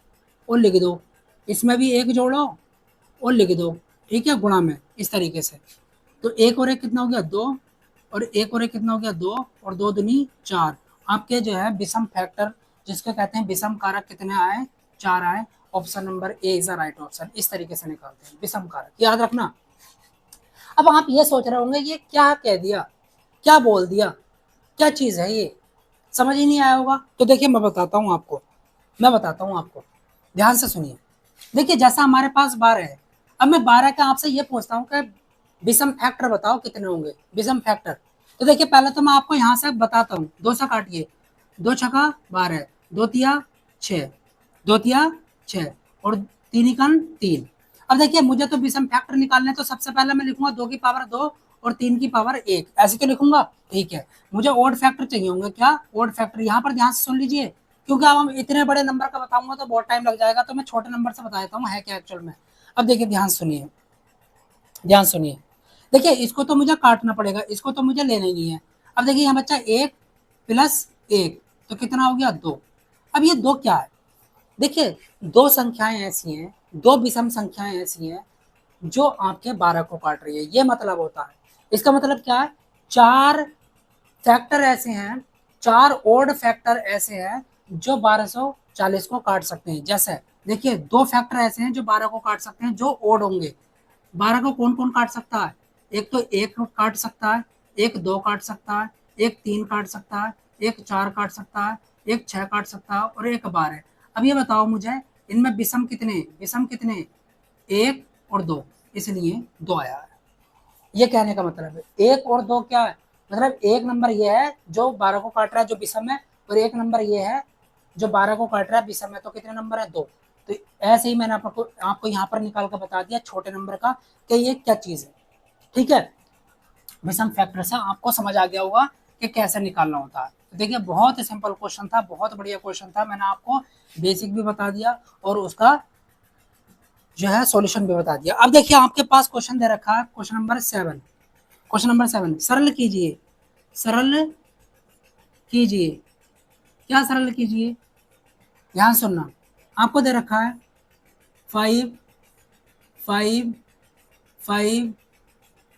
और लिख दो, इसमें भी 1 जोड़ो और लिख दो, ठीक है, गुणा में, इस तरीके से। तो 1 और 1 कितना हो गया 2 और 1 और 1 कितना हो गया 2 और 2 दूनी 4, आपके जो है विषम फैक्टर जिसको कहते हैं विषम कारक कितने आए, 4 आए। Option number A is the right option. इस तरीके से निकालते हैं विषम कारक, याद रखना। अब आप ये सोच रहे होंगे ये क्या कह दिया, क्या बोल दिया, क्या चीज है ये, समझ ही नहीं आया होगा। तो देखिए मैं बताता हूँ आपको, मैं बताता हूँ आपको, ध्यान से सुनिए। देखिए जैसा हमारे पास 12 है, अब मैं 12 का आपसे ये पूछता हूँ कि विषम फैक्टर बताओ कितने होंगे, विषम फैक्टर। तो देखिए पहले तो मैं आपको यहाँ से बताता हूँ, 2 से काटिए, 2 छक्का 12, 2 तिया 6, 2 तिया 6 और 3 एकम 3। अब देखिए मुझे तो विषम फैक्टर निकालने हैं, तो सबसे पहले मैं लिखूंगा 2 की पावर 2 और 3 की पावर 1, ऐसे क्यों लिखूंगा? ठीक है, मुझे ओड फैक्टर चाहिए होंगे। क्या ओड फैक्टर? यहाँ पर ध्यान से सुन लीजिए, क्योंकि अब हम इतने बड़े नंबर का बताऊंगा तो बहुत टाइम लग जाएगा, तो मैं छोटे नंबर से बता देता हूँ है क्या एक्चुअल में। अब देखिए ध्यान सुनिए, ध्यान सुनिए। देखिए इसको तो मुझे काटना पड़ेगा, इसको तो मुझे लेना ही नहीं है। अब देखिए यहाँ बच्चा 1 प्लस 1 तो कितना हो गया? 2। अब ये 2 क्या है? देखिए दो संख्याएं ऐसी हैं, दो विषम संख्याएं ऐसी हैं जो आपके 12 को काट रही है, ये मतलब होता है। इसका मतलब क्या है? 4 फैक्टर ऐसे हैं, 4 ओड फैक्टर ऐसे हैं जो 1240 को काट सकते हैं। जैसे देखिए 2 फैक्टर ऐसे हैं जो 12 को काट सकते हैं, जो ओड होंगे। 12 को कौन कौन काट सकता है? एक तो 1 काट सकता है, एक 2 काट सकता है, एक 3 काट सकता है, एक 4 काट सकता है, एक 6 काट सकता है और एक 12। अब ये बताओ मुझे, इनमें विषम कितने? विषम कितने? 1 और 2, इसलिए 2 आया है। ये कहने का मतलब है 1 और 2 क्या है? मतलब एक नंबर ये है जो 12 को काट रहा है, जो विषम है, और एक नंबर ये है जो 12 को काट रहा है, विषम है। तो कितने नंबर है? 2। तो ऐसे ही मैंने आपको यहाँ पर निकाल कर बता दिया छोटे नंबर का कि ये क्या चीज है। ठीक है, विषम फैक्टर से आपको समझ आ गया होगा कि कैसे निकालना होता है। तो देखिए बहुत सिंपल क्वेश्चन था, बहुत बढ़िया क्वेश्चन था। मैंने आपको बेसिक भी बता दिया और उसका जो है सॉल्यूशन भी बता दिया। अब देखिए आपके पास क्वेश्चन दे रखा है, क्वेश्चन नंबर 7। क्वेश्चन नंबर 7, सरल कीजिए, सरल कीजिए। क्या सरल कीजिए? ध्यान सुनना, आपको दे रखा है 5 5 5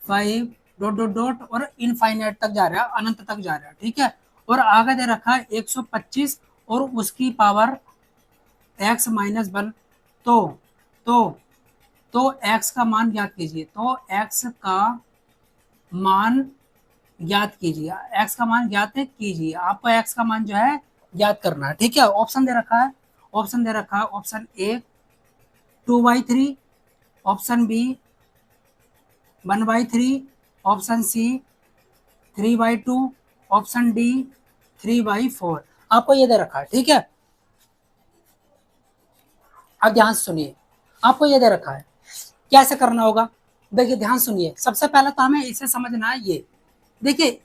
5 डॉट डॉट डॉट और इनफाइनाइट तक जा रहा है, अनंत तक जा रहा है। ठीक है, और आगे दे रखा है 125 और उसकी पावर x माइनस 1। तो तो तो x का मान ज्ञात कीजिए, तो x का मान ज्ञात कीजिए, x का मान ज्ञात कीजिए। आपको x का मान जो है ज्ञात करना है। ठीक है, ऑप्शन दे रखा है, ऑप्शन दे रखा है, option A 2/3, option B 1/3, option C 3/2, option D 3/4। आपको ये दे रखा है। ठीक है, अब ध्यान से सुनिए, आपको ये दे रखा है, कैसे करना होगा? देखिए ध्यान सुनिए, सबसे पहले तो हमें इसे समझना है। ये देखिए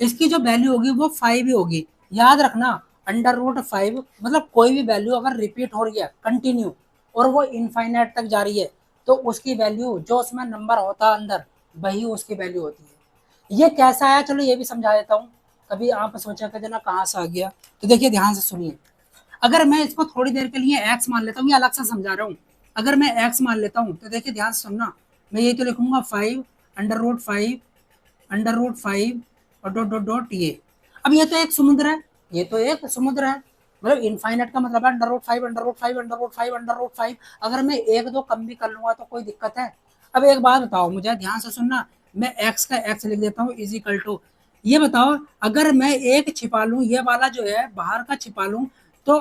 इसकी जो वैल्यू होगी वो 5 ही होगी। याद रखना, अंडर रूट 5 मतलब कोई भी वैल्यू अगर रिपीट हो रही है कंटिन्यू और वो इनफाइनाइट तक जा रही है, तो उसकी वैल्यू जो उसमें नंबर होता है अंदर, वही उसकी वैल्यू होती है। ये कैसा आया, चलो ये भी समझा देता हूँ। कभी आप सोचा कर देना कहाँ से आ गया। तो देखिए ध्यान से सुनिए, अगर मैं इसको थोड़ी देर के लिए एक्स मान लेता हूँ, ये अलग से समझा रहा हूँ। अगर मैं एक्स मान लेता हूँ तो देखिए ध्यान से सुनना, मैं ये तो लिखूंगा 5 अंडर रूट 5 अंडर रूट 5 और डॉट डॉट डॉट ये। अब ये तो एक समुद्र है, ये तो एक समुद्र है, मतलब इनफाइनाइट का मतलब है under root 5 under root 5 under root 5 under root 5। अगर मैं एक दो कम भी कर लूंगा तो कोई दिक्कत है? अब एक बात बताओ मुझे, ध्यान से सुनना, मैं एक्स का एक्स लिख देता हूँ इज इक्वल टू, ये बताओ अगर मैं एक छिपा लूं, ये वाला जो है बाहर का छिपा लूं, तो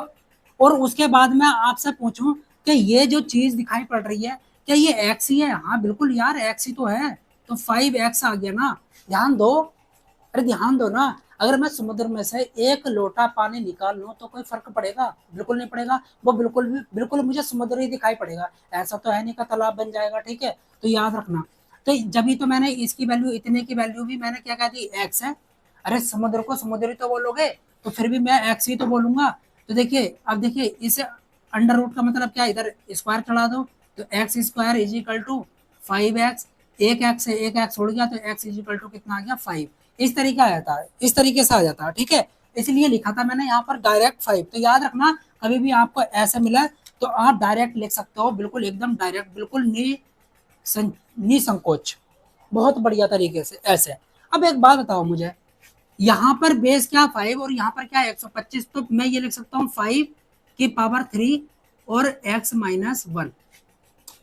और उसके बाद मैं आपसे पूछूं कि ये जो चीज दिखाई पड़ रही है क्या ये एक्स ही है? हाँ बिल्कुल यार एक्स ही तो है, तो 5x आ गया ना। ध्यान दो, अरे ध्यान दो ना। अगर मैं समुद्र में से एक लोटा पानी निकाल लूं तो कोई फर्क पड़ेगा? बिल्कुल नहीं पड़ेगा, वो बिल्कुल मुझे समुद्र ही दिखाई पड़ेगा। ऐसा तो है नहीं का तालाब बन जाएगा। ठीक है, तो याद रखना। तो जब ही तो मैंने इसकी वैल्यू, इतने की वैल्यू भी मैंने क्या कह दी, एक्स है। अरे समुद्र को समुद्र ही तो बोलोगे, तो फिर भी मैं एक्स ही तो बोलूंगा। तो देखिए अब देखिए इस अंडर रूट का मतलब क्या, इधर स्क्वायर चढ़ा दो, तो X square is equal to 5x। एक एक्स से एक एक्स उड़ गया तो एक्स इज इक्वल टू कितना आ गया, 5। इस तरीके आ जाता है, इस तरीके से आ जाता है। ठीक है, इसलिए लिखा था मैंने यहाँ पर डायरेक्ट 5। तो याद रखना, कभी भी आपको ऐसे मिला तो आप डायरेक्ट लिख सकते हो, बिल्कुल एकदम डायरेक्ट, बिल्कुल निसंकोच, बहुत बढ़िया तरीके से ऐसे। अब एक बात बताओ मुझे, यहाँ पर बेस क्या 5 और यहाँ पर क्या 125, तो मैं ये लिख सकता हूँ 5 की पावर 3 और x-1,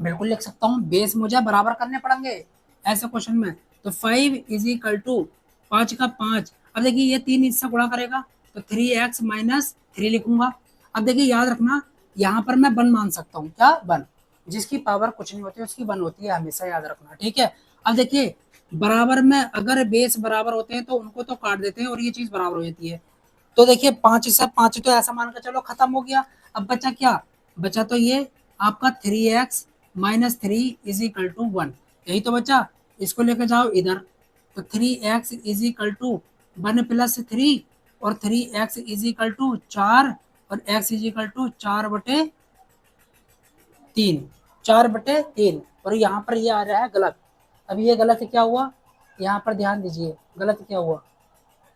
बिल्कुल लिख सकता हूँ। बेस मुझे बराबर करने पड़ेंगे ऐसे क्वेश्चन में। तो 5 इज इक्वल टू 5 का 5। अब देखिए ये 3 इससे गुणा करेगा तो 3x-3 लिखूंगा। अब देखिए याद रखना, यहाँ पर मैं 1 मान सकता हूँ, क्या 1, जिसकी पावर कुछ नहीं होती उसकी 1 होती है, हमेशा याद रखना। ठीक है, अब देखिए बराबर में अगर बेस बराबर होते हैं तो उनको तो काट देते हैं और ये चीज बराबर हो जाती है। तो देखिए 5 से 5 तो ऐसा मान कर चलो खत्म हो गया। अब बचा क्या? बचा तो ये आपका 3x minus 3 is equal to 1, यही तो बचा। इसको लेकर जाओ इधर, तो 3x is equal to 1 plus 3 और 3x इज इक्वल टू 4 और x इज इक्वल टू 4/3, 4/3। और यहाँ पर ये आ रहा है गलत। अब ये गलत क्या हुआ? यहाँ पर ध्यान दीजिए, गलत क्या हुआ?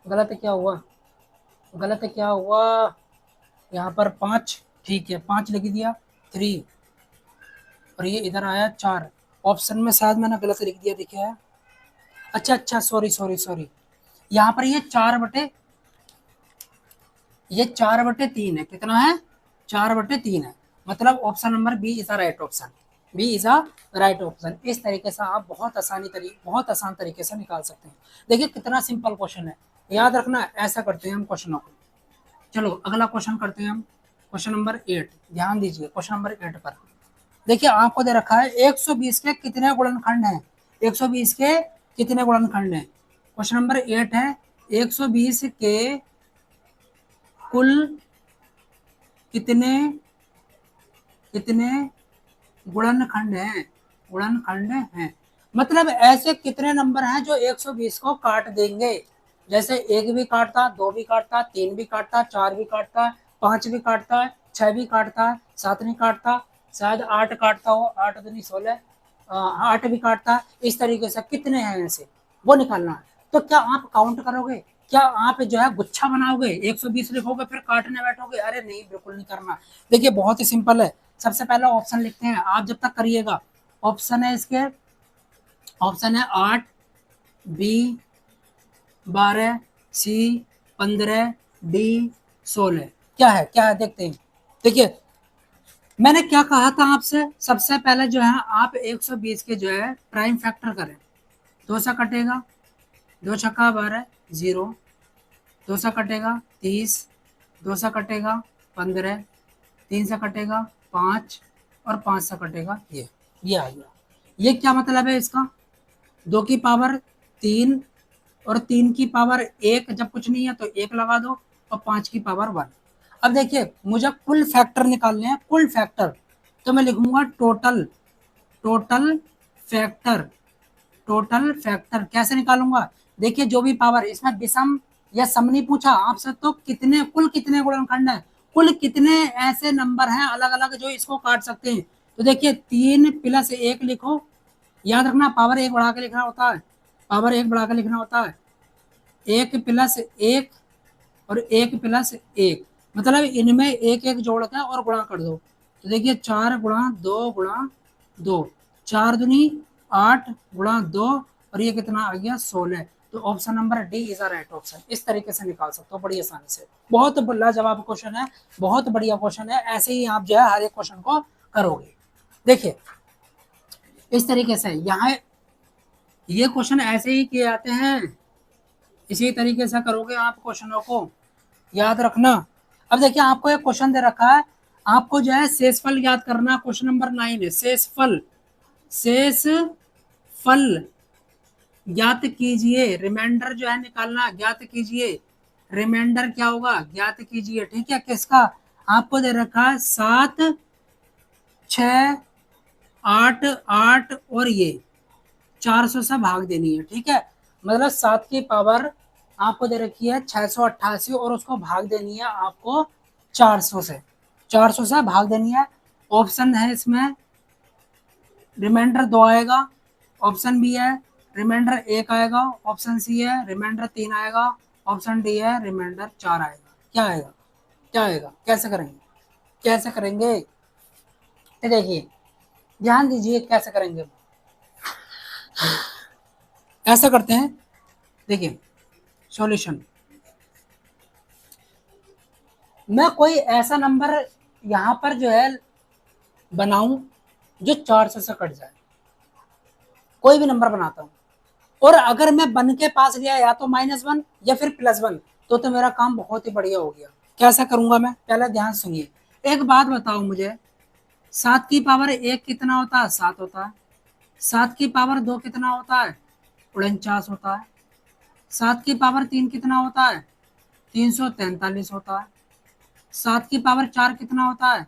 गलत क्या हुआ? गलत क्या हुआ? यहाँ पर 5, ठीक है 5 लिख दिया, 3 और ये इधर आया 4। ऑप्शन में शायद मैंने गलत लिख दिया, देखिए। अच्छा अच्छा, सॉरी सॉरी सॉरी, यहाँ पर ये 4/3 है। कितना है? 4/3 है। मतलब option number B is the right option. B is the right option. इस तरीके से आप बहुत आसान तरीके से निकाल सकते हैं। देखिए कितना सिंपल क्वेश्चन है, याद रखना। ऐसा करते हैं हम क्वेश्चनों को। चलो अगला क्वेश्चन करते हैं हम, क्वेश्चन नंबर 8। ध्यान दीजिए क्वेश्चन नंबर 8 पर। देखिए आपको दे रखा है 120 के कितने गुणनखंड हैं? 120 के कितने गुणनखंड हैं? क्वेश्चन नंबर 8 है, 120 के कुल कितने कितने गुणनखंड हैं? गुणनखंड हैं मतलब ऐसे कितने नंबर हैं जो 120 को काट देंगे? जैसे 1 भी काटता, 2 भी काटता, 3 भी काटता, 4 भी काटता, 5 भी काटता है, 6 भी काटता है, 7 नहीं काटता, शायद 8 काटता हो, 8 तो नहीं 16, 8 भी काटता है। इस तरीके से कितने हैं ऐसे, वो निकालना है। तो क्या आप काउंट करोगे? क्या आप जो है गुच्छा बनाओगे, 120 लिखोगे फिर काटने बैठोगे? अरे नहीं, बिल्कुल नहीं करना। देखिए बहुत ही सिंपल है। सबसे पहला ऑप्शन लिखते हैं, आप जब तक करिएगा। ऑप्शन है इसके, ऑप्शन है 8, बी 12, सी 15, डी 16। क्या है? क्या है देखते हैं। देखिए मैंने क्या कहा था आपसे, सबसे पहले जो है आप 120 के जो है प्राइम फैक्टर करें। 2 से कटेगा, 2 छक्का 12, 0, 2 से कटेगा 30, 2 से कटेगा 15, 3 से कटेगा 5 और 5 से कटेगा ये आ गया। ये क्या मतलब है इसका? 2 की पावर 3 और 3 की पावर 1, जब कुछ नहीं है तो 1 लगा दो, और 5 की पावर 1। अब देखिए मुझे कुल फैक्टर निकालने हैं, कुल फैक्टर। तो मैं लिखूंगा total, total factor, total factor कैसे निकालूंगा? देखिए जो भी पावर, इसमें विषम या सम नहीं पूछा आपसे, तो कितने, कुल कितने गुणनखंड है, कुल कितने ऐसे नंबर हैं अलग अलग जो इसको काट सकते हैं। तो देखिए 3 प्लस 1 लिखो, याद रखना पावर 1 बढ़ा के लिखना होता है, पावर 1 बढ़ा के लिखना होता है। 1 प्लस 1 और 1 प्लस 1, मतलब इनमें 1 1 जोड़ के और गुणा कर दो। तो देखिए 4 गुणा 2 गुणा 2, 4 दूनी 8 गुणा 2 और ये कितना आ गया 16। तो option number D is the right option. इस तरीके से निकाल सकते हो बड़ी आसानी से। बहुत लाजवाब क्वेश्चन है, बहुत बढ़िया क्वेश्चन है। ऐसे ही आप जो है हर एक क्वेश्चन को करोगे। देखिए इस तरीके से यहाँ ये क्वेश्चन ऐसे ही किए जाते हैं, इसी तरीके से करोगे आप क्वेश्चनों को, याद रखना। अब देखिए आपको एक क्वेश्चन दे रखा है, आपको जो है शेषफल याद करना। क्वेश्चन नंबर 9 है शेषफल, शेषफल ज्ञात कीजिए। रिमाइंडर जो है निकालना, ज्ञात कीजिए। रिमाइंडर क्या होगा? ज्ञात कीजिए, ठीक है। किसका? आपको दे रखा है 7, 6, 8, 8 और ये 400 से भाग देनी है, ठीक है। मतलब 7 की पावर आपको दे रखी है 688 और उसको भाग देनी है आपको 400 से, 400 से भाग देनी है। ऑप्शन है इसमें रिमाइंडर 2 आएगा, ऑप्शन बी है रिमाइंडर 1 आएगा, ऑप्शन सी है रिमाइंडर 3 आएगा, ऑप्शन डी है रिमाइंडर 4 आएगा। क्या आएगा? क्या आएगा? कैसे करेंगे? कैसे करेंगे? देखिए ध्यान दीजिए कैसे करेंगे। ऐसा करते हैं, देखिए सॉल्यूशन। मैं कोई ऐसा नंबर यहाँ पर जो है बनाऊं जो 400 से कट जाए, कोई भी नंबर बनाता हूँ, और अगर मैं बन के पास गया या तो -1 या फिर +1, तो मेरा काम बहुत ही बढ़िया हो गया। कैसा करूंगा मैं? पहले ध्यान सुनिए। एक बात बताओ मुझे, 7 की पावर 1 कितना होता है? 7 होता है। 7 की पावर 2 कितना होता है? 49 होता है। 7 की पावर 3 कितना होता है? 343 होता है। 7 की पावर 4 कितना होता है?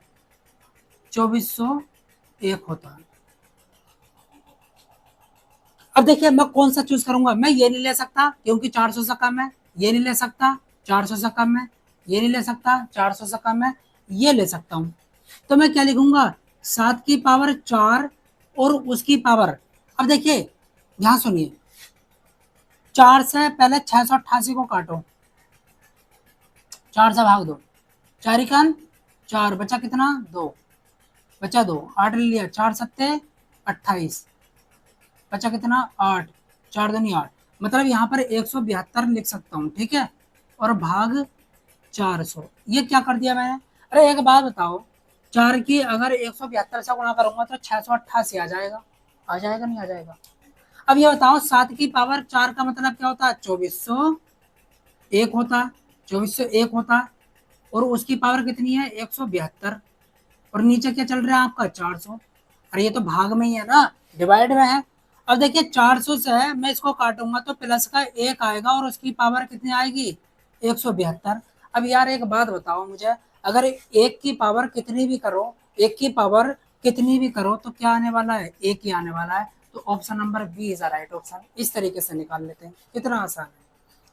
2401 होता है। अब देखिए मैं कौन सा चूज करूंगा, मैं ये नहीं ले सकता क्योंकि 400 से कम है, ये नहीं ले सकता 400 से कम है, ये नहीं ले सकता 400 से कम है, ये ले सकता हूं। तो मैं क्या लिखूंगा? 7 की पावर 4 और उसकी पावर। अब देखिए ध्यान सुनिए, 4 से पहले 688 को काटो, 4 से भाग दो, 4 इकान 4, बचा कितना? 2, बचा 2, 8 ले लिया, 4 सत्ते 28, बचा कितना? 8, 4 दूनी 8, मतलब यहाँ पर 172 लिख सकता हूँ, ठीक है। और भाग 400, ये क्या कर दिया मैंने? अरे एक बात बताओ, 4 की अगर 172 से गुणा करूंगा तो 688 आ जाएगा, आ जाएगा नहीं आ जाएगा? अब ये बताओ 7 की पावर 4 का मतलब क्या होता है? 2401 होता है, 2401 होता है। और उसकी पावर कितनी है? 172। और नीचे क्या चल रहा है आपका? 400। अरे ये तो भाग में ही है ना, डिवाइड में है। अब देखिए 400 से है, मैं इसको काटूंगा तो प्लस का 1 आएगा और उसकी पावर कितनी आएगी? 172। अब यार एक बात बताओ मुझे, अगर एक की पावर कितनी भी करो, एक की पावर कितनी भी करो तो क्या आने वाला है? एक ही आने वाला है। तो option number B is right option. इस तरीके से निकाल लेते हैं, कितना आसान है।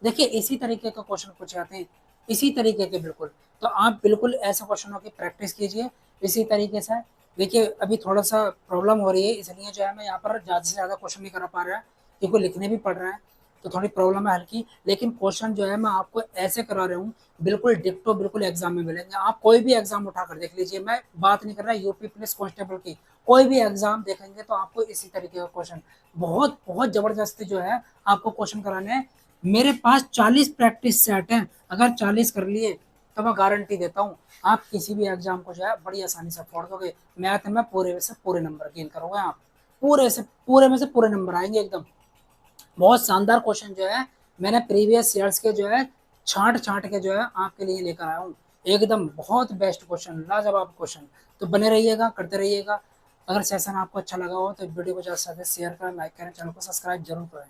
देखिए इसी तरीके का क्वेश्चन पूछे जाते हैं, इसी तरीके के बिल्कुल। तो आप बिल्कुल ऐसे क्वेश्चनों की प्रैक्टिस कीजिए इसी तरीके से। देखिए अभी थोड़ा सा प्रॉब्लम हो रही है, इसलिए जो है मैं यहाँ पर ज़्यादा से ज़्यादा क्वेश्चन नहीं करा पा रहा है, क्योंकि लिखने भी पड़ रहा है, तो थोड़ी प्रॉब्लम है हल्की। लेकिन क्वेश्चन जो है मैं आपको ऐसे करा रहा हूँ, बिल्कुल डिक्टो बिल्कुल एग्जाम में मिलेंगे। आप कोई भी एग्जाम उठा कर देख लीजिए, मैं बात नहीं कर रहा यूपी पुलिस कांस्टेबल की, कोई भी एग्जाम देखेंगे तो आपको इसी तरीके का क्वेश्चन बहुत बहुत जबरदस्त जो है आपको क्वेश्चन कराने हैं। मेरे पास 40 प्रैक्टिस सेट हैं, अगर 40 कर लिए तो मैं गारंटी देता हूँ आप किसी भी एग्जाम को जो है बड़ी आसानी से फोड़ दोगे। मैथ में पूरे में से पूरे नंबर गेन करोगे आप, पूरे से पूरे में से पूरे नंबर आएंगे एकदम। बहुत शानदार क्वेश्चन जो है मैंने प्रीवियस ईयर्स के जो है छांट छांट के जो है आपके लिए लेकर आया हूँ, एकदम बहुत बेस्ट क्वेश्चन, लाजवाब क्वेश्चन। तो बने रहिएगा, करते रहिएगा। अगर सेशन आपको अच्छा लगा हो तो वीडियो को ज़्यादा से ज़्यादा शेयर करें, लाइक करें, चैनल को सब्सक्राइब जरूर करें।